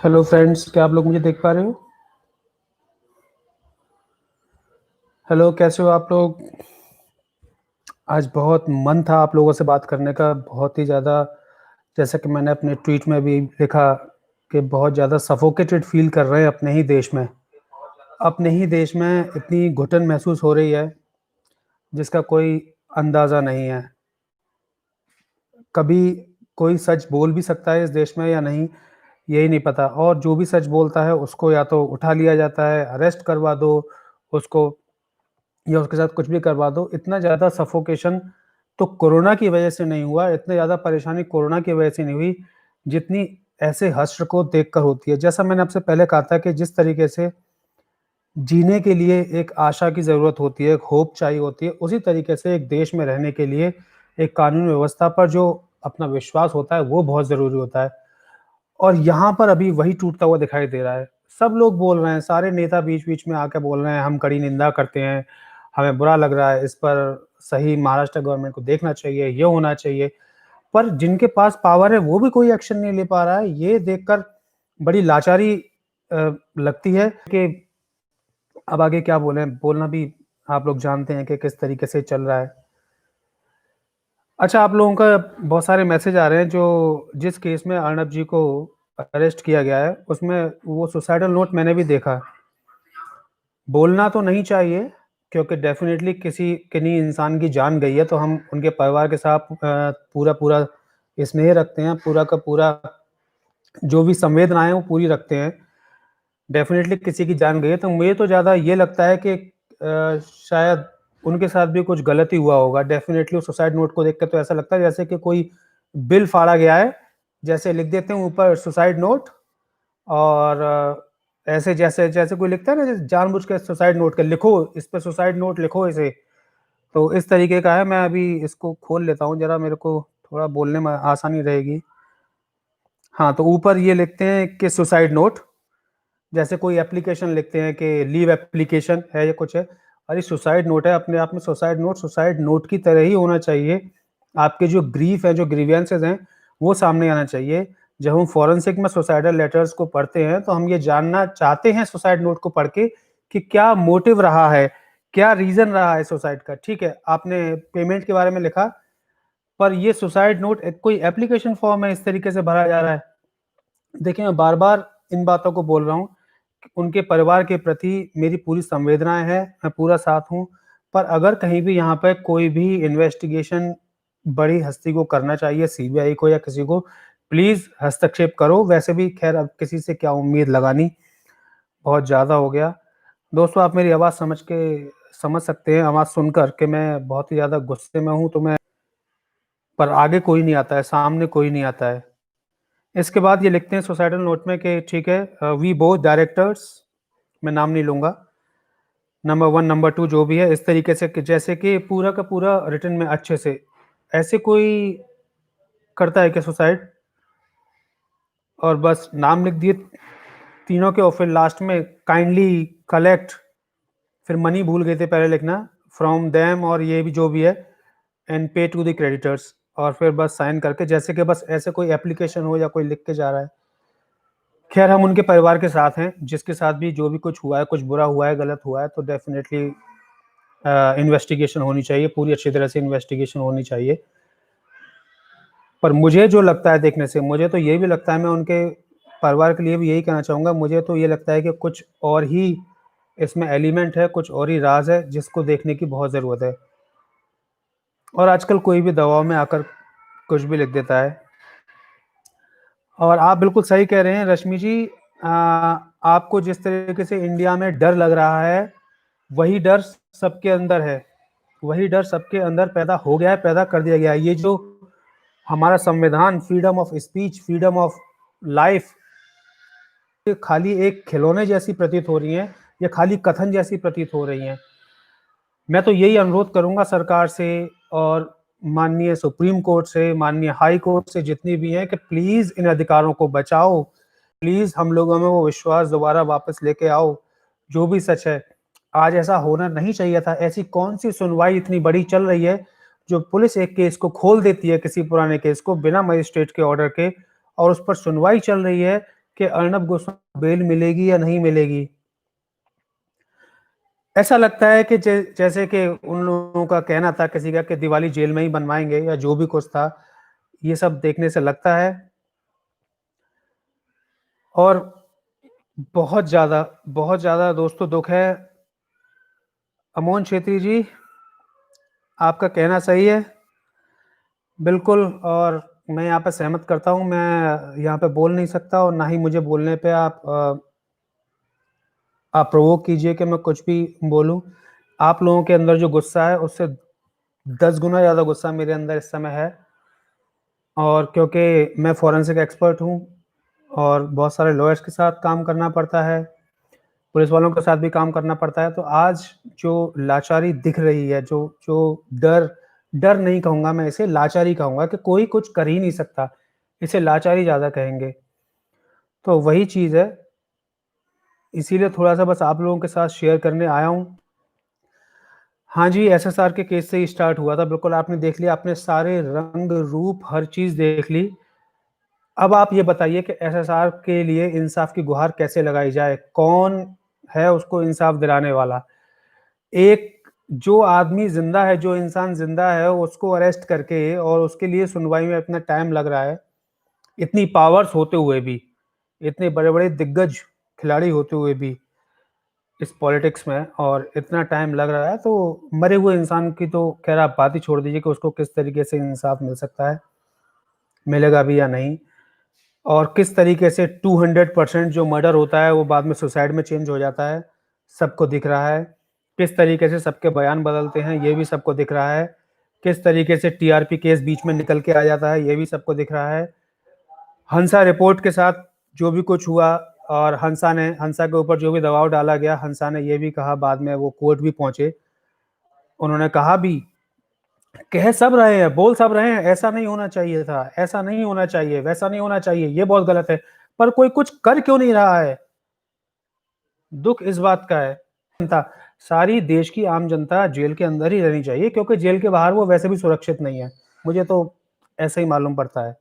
Hello friends, क्या आप लोग मुझे देख पा रहे हो? हेलो, कैसे हो आप लोग? आज बहुत मन था आप लोगों से बात करने का, बहुत ही ज़्यादा। जैसा कि मैंने अपने ट्वीट में भी लिखा कि बहुत ज़्यादा सफोकेटेड फील कर रहे हैं अपने ही देश में। अपने ही देश में इतनी घुटन महसूस हो रही है, जिसका कोई अंदाज़ा नहीं है। कभी कोई सच बोल भी सकता है इस देश में या नहीं, यही नहीं पता। और जो भी सच बोलता है उसको या तो उठा लिया जाता है, अरेस्ट करवा दो उसको, या उसके साथ कुछ भी करवा दो। इतना ज़्यादा सफोकेशन तो कोरोना की वजह से नहीं हुआ, इतनी ज़्यादा परेशानी कोरोना की वजह से नहीं हुई, जितनी ऐसे हश्र को देखकर होती है। जैसा मैंने आपसे पहले कहा था कि जिस तरीके से जीने के लिए एक आशा की ज़रूरत होती है, एक होप चाहिए होती है, उसी तरीके से एक देश में रहने के लिए एक कानून व्यवस्था पर जो अपना विश्वास होता है, वो बहुत ज़रूरी होता है। और यहाँ पर अभी वही टूटता हुआ दिखाई दे रहा है। सब लोग बोल रहे हैं, सारे नेता बीच-बीच में आके बोल रहे हैं, हम कड़ी निंदा करते हैं, हमें बुरा लग रहा है, इस पर सही महाराष्ट्र गवर्नमेंट को देखना चाहिए, ये होना चाहिए। पर जिनके पास पावर है, वो भी कोई एक्शन नहीं ले पा रहा है। ये देखकर बड़ी लाचारी लगती है कि अब आगे क्या बोलें? बोलना भी आप लोग जानते हैं कि किस तरीके से चल रहा है। अच्छा, आप लोगों का बहुत सारे मैसेज आ रहे हैं, जो जिस केस में अर्नब जी को अरेस्ट किया गया है, उसमें वो सुसाइडल नोट मैंने भी देखा। बोलना तो नहीं चाहिए, क्योंकि डेफ़िनेटली किन्हीं इंसान की जान गई है, तो हम उनके परिवार के साथ पूरा-पूरा स्नेह रखते हैं, पूरा का पूरा जो भी संवेदनाएँ हैं, वो पूरी रखते हैं। डेफ़िनेटली किसी की जान गई है, तो मुझे तो ज़्यादा ये लगता है कि शायद उनके साथ भी कुछ गलत ही हुआ होगा। डेफ़िनेटली उस सुसाइड नोट को देख के तो ऐसा लगता है जैसे कि कोई बिल फाड़ा गया है, जैसे लिख देते हैं ऊपर सुसाइड नोट। और ऐसे जैसे जैसे कोई लिखता है ना, जैसे जानबूझ के सुसाइड नोट के लिखो, इस पे सुसाइड नोट लिखो इसे। तो इस तरीके का है। मैं अभी इसको खोल लेता हूँ ज़रा, मेरे को थोड़ा बोलने में आसानी रहेगी। हाँ, तो ऊपर ये लिखते हैं कि सुसाइड नोट, जैसे कोई एप्लीकेशन लिखते हैं कि लीव एप्लीकेशन है या कुछ है। अरे सुसाइड नोट है, अपने आप में सुसाइड नोट की तरह ही होना चाहिए। आपके जो ग्रीफ है, जो ग्रीवेंसेस हैं, वो सामने आना चाहिए। जब हम फोरेंसिक में सुसाइडल लेटर्स को पढ़ते हैं, तो हम ये जानना चाहते हैं सुसाइड नोट को पढ़ के कि क्या मोटिव रहा है, क्या रीज़न रहा है सुसाइड का। ठीक है, आपने पेमेंट के बारे में लिखा, पर ये सुसाइड नोट एक कोई एप्लीकेशन फॉर्म है, इस तरीके से भरा जा रहा है। देखिए, मैं बार-बार इन बातों को बोल रहा हूँ, उनके परिवार के प्रति मेरी पूरी संवेदनाएँ हैं, मैं पूरा साथ हूँ। पर अगर कहीं भी यहाँ पे कोई भी इन्वेस्टिगेशन बड़ी हस्ती को करना चाहिए, सीबीआई को या किसी को, प्लीज़ हस्तक्षेप करो। वैसे भी ख़ैर अब किसी से क्या उम्मीद लगानी, बहुत ज़्यादा हो गया। दोस्तों, आप मेरी आवाज़ समझ सकते हैं, आवाज़ सुनकर कि मैं बहुत ही ज़्यादा गुस्से में हूँ, तो मैं पर आगे कोई नहीं आता है, सामने कोई नहीं आता है। इसके बाद ये लिखते हैं सुसाइडल नोट में कि ठीक है, वी बोथ डायरेक्टर्स, मैं नाम नहीं लूँगा, नंबर 1, नंबर 2 जो भी है, इस तरीके से कि जैसे कि पूरा का पूरा रिटन में अच्छे से। ऐसे कोई करता है क्या सुसाइड? और बस नाम लिख दिए तीनों के, और फिर लास्ट में काइंडली कलेक्ट, फिर मनी भूल गए थे पहले लिखना, फ्रॉम देम, और ये भी जो भी है, एंड पे टू द क्रेडिटर्स, और फिर बस साइन करके, जैसे कि बस ऐसे कोई एप्लीकेशन हो या कोई लिख के जा रहा है। खैर, हम उनके परिवार के साथ हैं, जिसके साथ भी जो भी कुछ हुआ है, कुछ बुरा हुआ है, गलत हुआ है, तो डेफ़िनेटली इन्वेस्टिगेशन होनी चाहिए, पूरी अच्छी तरह से इन्वेस्टिगेशन होनी चाहिए। पर मुझे जो लगता है देखने से, मुझे तो ये भी लगता है, मैं उनके परिवार के लिए भी यही कहना चाहूँगा, मुझे तो ये लगता है कि कुछ और ही इसमें एलिमेंट है, कुछ और ही राज़ है, जिसको देखने की बहुत ज़रूरत है। और आजकल कोई भी दबाव में आकर कुछ भी लिख देता है। और आप बिल्कुल सही कह रहे हैं रश्मि जी, आपको जिस तरीके से इंडिया में डर लग रहा है, वही डर सबके अंदर है। वही डर सबके अंदर पैदा हो गया है, पैदा कर दिया गया है। ये जो हमारा संविधान, freedom of speech, freedom of life, ये खाली एक खिलौने जैसी प्रतीत हो रही हैं, या खाली कथन जैसी प्रतीत हो रही हैं। मैं तो यही अनुरोध करूँगा सरकार से, और माननीय सुप्रीम कोर्ट से, माननीय हाई कोर्ट से, जितनी भी हैं, कि प्लीज़ इन अधिकारों को बचाओ। प्लीज़ हम लोगों में वो विश्वास दोबारा वापस लेके आओ, जो भी सच है। आज ऐसा होना नहीं चाहिए था। ऐसी कौन-सी सुनवाई इतनी बड़ी चल रही है, जो पुलिस एक केस को खोल देती है, किसी पुराने केस को, बिना मजिस्ट्रेट के ऑर्डर के, और उस पर सुनवाई चल रही है। कि अर्नब गोस्वामी बेल मिलेगी या नहीं मिलेगी। ऐसा लगता है कि जैसे कि उन लोगों का कहना था किसी का कि दिवाली जेल में ही बनवाएँगे या जो भी कुछ था, ये सब देखने से लगता है। और बहुत ज़्यादा दोस्तों दुःख है। अमोन छेत्री जी, आपका कहना सही है, बिल्कुल। और मैं यहाँ पे सहमत करता हूँ, मैं यहाँ पे बोल नहीं सकता और ना ही मुझे बोलने पे आप प्रोवोक कीजिए कि मैं कुछ भी बोलूँ। आप लोगों के अंदर जो गुस्सा है, उससे 10 गुना ज़्यादा गुस्सा मेरे अंदर इस समय है। और क्योंकि मैं फोरेंसिक एक्सपर्ट हूँ और बहुत सारे लॉयर्स के साथ काम करना पड़ता है, पुलिस वालों के साथ भी काम करना पड़ता है, तो आज जो लाचारी दिख रही है, जो जो डर नहीं कहूँगा मैं इसे, लाचारी कहूँगा कि कोई कुछ कर ही नहीं सकता, इसे लाचारी ज़्यादा कहेंगे। तो वही चीज़ है, इसीलिए थोड़ा-सा बस आप लोगों के साथ शेयर करने आया हूँ। हाँ जी, एसएसआर के केस से ही स्टार्ट हुआ था, बिल्कुल आपने देख लिया, आपने सारे रंग, रूप, हर चीज़ देख ली। अब आप ये बताइए कि एसएसआर के लिए इंसाफ की गुहार कैसे लगाई जाए? कौन है उसको इंसाफ दिलाने वाला? एक जो आदमी ज़िंदा है, जो इंसान ज़िंदा है, उसको अरेस्ट करके और उसके लिए सुनवाई में इतना टाइम लग रहा है, इतनी पावर्स होते हुए भी, इतने बड़े-बड़े दिग्गज खिलाड़ी होते हुए भी इस पॉलिटिक्स में और इतना टाइम लग रहा है, तो मरे हुए इंसान की तो ख़ैर आप बात ही छोड़ दीजिए कि उसको किस तरीके से इंसाफ मिल सकता है, मिलेगा भी या नहीं। और किस तरीके से 200% जो मर्डर होता है वो बाद में सुसाइड में चेंज हो जाता है, सबको दिख रहा है। किस तरीके से सबके बयान बदलते हैं, ये भी सबको दिख रहा है। किस तरीके से टीआरपी केस बीच में निकल के आ जाता है, ये भी सबको दिख रहा है। हंसा रिपोर्ट के साथ जो भी कुछ हुआ और हंसा के ऊपर जो भी दबाव डाला गया, हंसा ने ये भी कहा, बाद में वो कोर्ट भी पहुँचे। उन्होंने कहा भी, कह सब रहे हैं, बोल सब रहे हैं, ऐसा नहीं होना चाहिए था, ऐसा नहीं होना चाहिए, वैसा नहीं होना चाहिए, ये बहुत गलत है। पर कोई कुछ कर क्यों नहीं रहा है? दुःख इस बात का है। जनता, सारी देश की आम जनता जेल के अंदर ही रहनी चाहिए क्योंकि जेल के बाहर वो वैसे भी सुरक्षित नहीं है। मुझे तो ऐसा ही मालूम पड़ता है।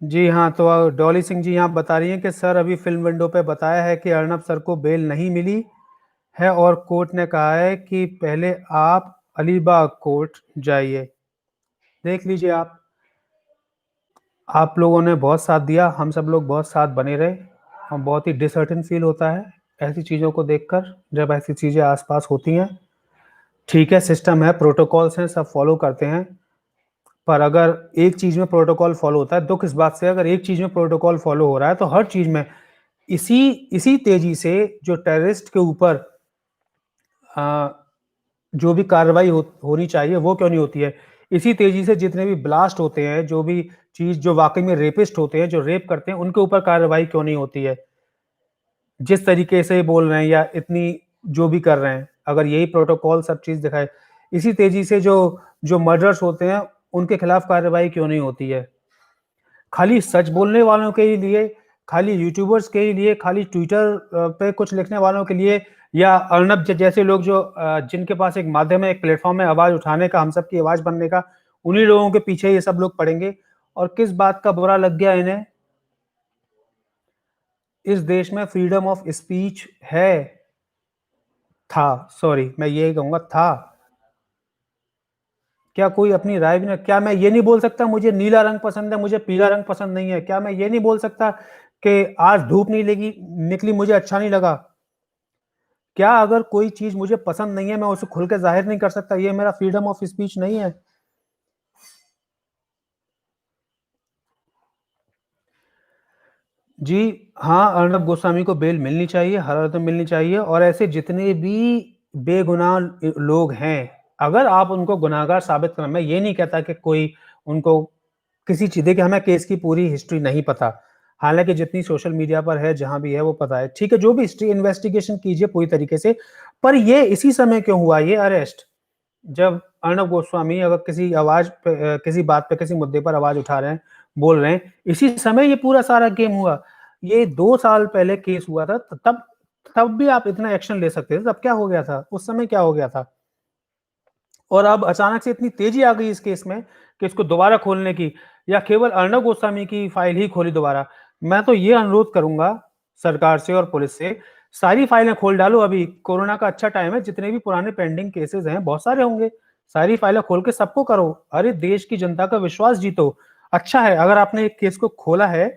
जी हाँ, तो डॉली सिंह जी यहाँ बता रही हैं कि सर अभी फ़िल्म विंडो पे बताया है कि अर्नब सर को बेल नहीं मिली है और कोर्ट ने कहा है कि पहले आप अलीबाग कोर्ट जाइए। देख लीजिए आप लोगों ने बहुत साथ दिया, हम सब लोग बहुत साथ बने रहे और बहुत ही डिसहर्टन फ़ील होता है ऐसी चीज़ों को देखकर, जब ऐसी चीज़ें आस-पास होती हैं। ठीक है, सिस्टम है, प्रोटोकॉल्स हैं, सब फ़ॉलो करते हैं। पर अगर एक चीज़ में प्रोटोकॉल फ़ॉलो होता है, दुःख इस बात से, अगर एक चीज़ में प्रोटोकॉल फ़ॉलो हो रहा है, तो हर चीज़ में इसी इसी तेज़ी से जो टेररिस्ट के ऊपर अ, जो भी कार्रवाई होनी चाहिए, वो क्यों नहीं होती है? इसी तेज़ी से जितने भी ब्लास्ट होते हैं, जो भी चीज़ जो वाक़ई में रेपिस्ट होते हैं, जो रेप करते हैं, उनके ऊपर कार्रवाई क्यों नहीं होती है? जिस तरीके से बोल रहे हैं या इतनी जो भी कर रहे हैं, अगर यही प्रोटोकॉल सब चीज़ दिखाए, इसी तेज़ी से जो जो मर्डरर्स होते हैं, उनके खिलाफ कार्रवाई क्यों नहीं होती है? खाली सच बोलने वालों के ही लिए, खाली यूट्यूबर्स के ही लिए, खाली ट्विटर पे कुछ लिखने वालों के लिए या अर्नब जैसे लोग जो जिनके पास एक माध्यम है, एक प्लेटफ़ॉर्म है आवाज़ उठाने का, हम सबकी आवाज़ बनने का, उन्हीं लोगों के पीछे ये सब लोग पड़ेंगे। और किस बात का बुरा लग गया इन्हें? इस देश में फ्रीडम ऑफ स्पीच है, था, सॉरी मैं यही कहूँगा था। क्या कोई अपनी राय भी ना, क्या मैं ये नहीं बोल सकता मुझे नीला रंग पसंद है, मुझे पीला रंग पसंद नहीं है? क्या मैं ये नहीं बोल सकता कि आज धूप नहीं लगी निकली मुझे अच्छा नहीं लगा? क्या अगर कोई चीज़ मुझे पसंद नहीं है, मैं उसे खुल के ज़ाहिर नहीं कर सकता? ये मेरा फ्रीडम ऑफ स्पीच नहीं है? जी, हाँ, अर्नब गोस्वामी को बेल मिलनी चाहिए, हर हालत में मिलनी चाहिए और ऐसे जितने भी बेगुनाह लोग हैं, अगर आप उनको गुनहगार साबित करें, मैं ये नहीं कहता कि कोई उनको किसी चीज़, देखिए हमें केस की पूरी हिस्ट्री नहीं पता। हालाँकि जितनी सोशल मीडिया पर है, जहाँ भी है वो पता है। ठीक है, जो भी हिस्ट्री इन्वेस्टिगेशन कीजिए पूरी तरीके से, पर ये इसी समय क्यों हुआ ये अरेस्ट? जब अर्नब गोस्वामी अगर किसी आवाज़ पे किसी बात पे, किसी मुद्दे पर आवाज़ उठा रहे हैं, बोल रहे हैं, इसी समय ये पूरा सारा गेम हुआ। ये 2 साल पहले केस हुआ था, तब भी आप इतना एक्शन ले सकते थे, तब क्या हो गया था? उस समय क्या हो गया था? और अब अचानक से इतनी तेज़ी आ गई इस केस में कि इसको दोबारा खोलने की। या केवल अर्णव गोस्वामी की फाइल ही खोली दोबारा। मैं तो ये अनुरोध करूँगा सरकार से और पुलिस से, सारी फाइलें खोल डालो अभी, कोरोना का अच्छा टाइम है, जितने भी पुराने पेंडिंग केसेज़ हैं, बहुत सारे होंगे, सारी फाइलें खोल के सबको करो। अरे! देश की जनता का विश्वास जीतो। अच्छा है, अगर आपने एक केस को खोला है,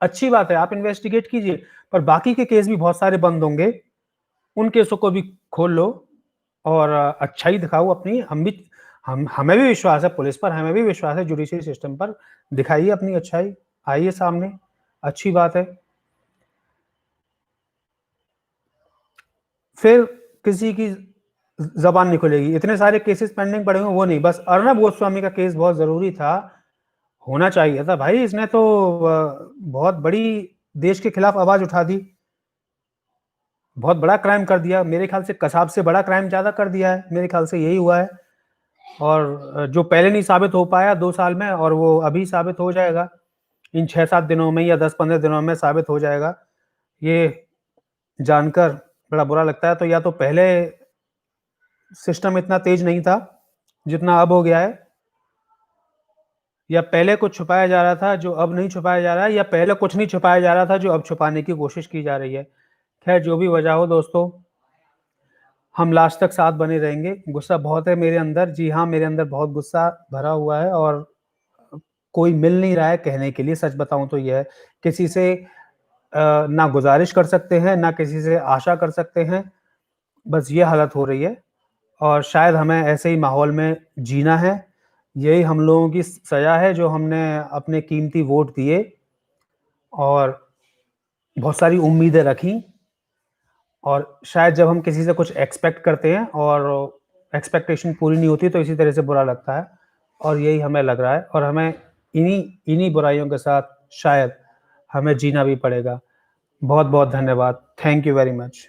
अच्छी बात है, आप इन्वेस्टिगेट कीजिए, पर बाकी के केस भी बहुत सारे बंद होंगे, उन केसों को भी खोल लो और अच्छाई दिखाओ अपनी। हम हमें भी विश्वास है पुलिस पर, हमें भी विश्वास है जुडिशरी सिस्टम पर। दिखाइए अपनी अच्छाई, आइए सामने, अच्छी बात है। फिर किसी की ज़बान नहीं खुलेगी, इतने सारे केसेस पेंडिंग पड़े हुए हैं वो नहीं, बस अर्णब गोस्वामी का केस बहुत ज़रूरी था, होना चाहिए था भाई, इसने तो बहुत बड़ी देश के खिलाफ आवाज़ उठा दी। बहुत बड़ा क्राइम कर दिया, मेरे ख्याल से कसाब से बड़ा क्राइम ज़्यादा कर दिया है, मेरे ख्याल से यही हुआ है। और जो पहले नहीं साबित हो पाया 2 साल में और वो अभी साबित हो जाएगा, इन 6-7 दिनों में या 10-15 दिनों में साबित हो जाएगा। ये जानकर बड़ा बुरा लगता है, तो या तो पहले सिस्टम इतना तेज़ नहीं था, जितना अब हो गया है, या पहले कुछ छुपाया जा रहा था जो अब नहीं छुपाया जा रहा है, या पहले कुछ नहीं छुपाया जा रहा था जो अब छुपाने की कोशिश की जा रही है। खैर जो भी वजह हो दोस्तों, हम लास्ट तक साथ बने रहेंगे। गुस्सा बहुत है मेरे अंदर, जी हाँ, मेरे अंदर बहुत गुस्सा भरा हुआ है और कोई मिल नहीं रहा है कहने के लिए, सच बताऊँ तो ये है। किसी से ना गुज़ारिश कर सकते हैं, ना किसी से आशा कर सकते हैं, बस ये हालत हो रही है और शायद हमें ऐसे ही माहौल में जीना है। यही हम लोगों की सज़ा है जो हमने अपने कीमती वोट दिए और बहुत सारी उम्मीदें रखी और शायद जब हम किसी से कुछ एक्सपेक्ट करते हैं और एक्सपेक्टेशन पूरी नहीं होती तो इसी तरह से बुरा लगता है और यही हमें लग रहा है और हमें इन्हीं इन्हीं बुराइयों के साथ शायद हमें जीना भी पड़ेगा। बहुत-बहुत धन्यवाद। Thank you very much.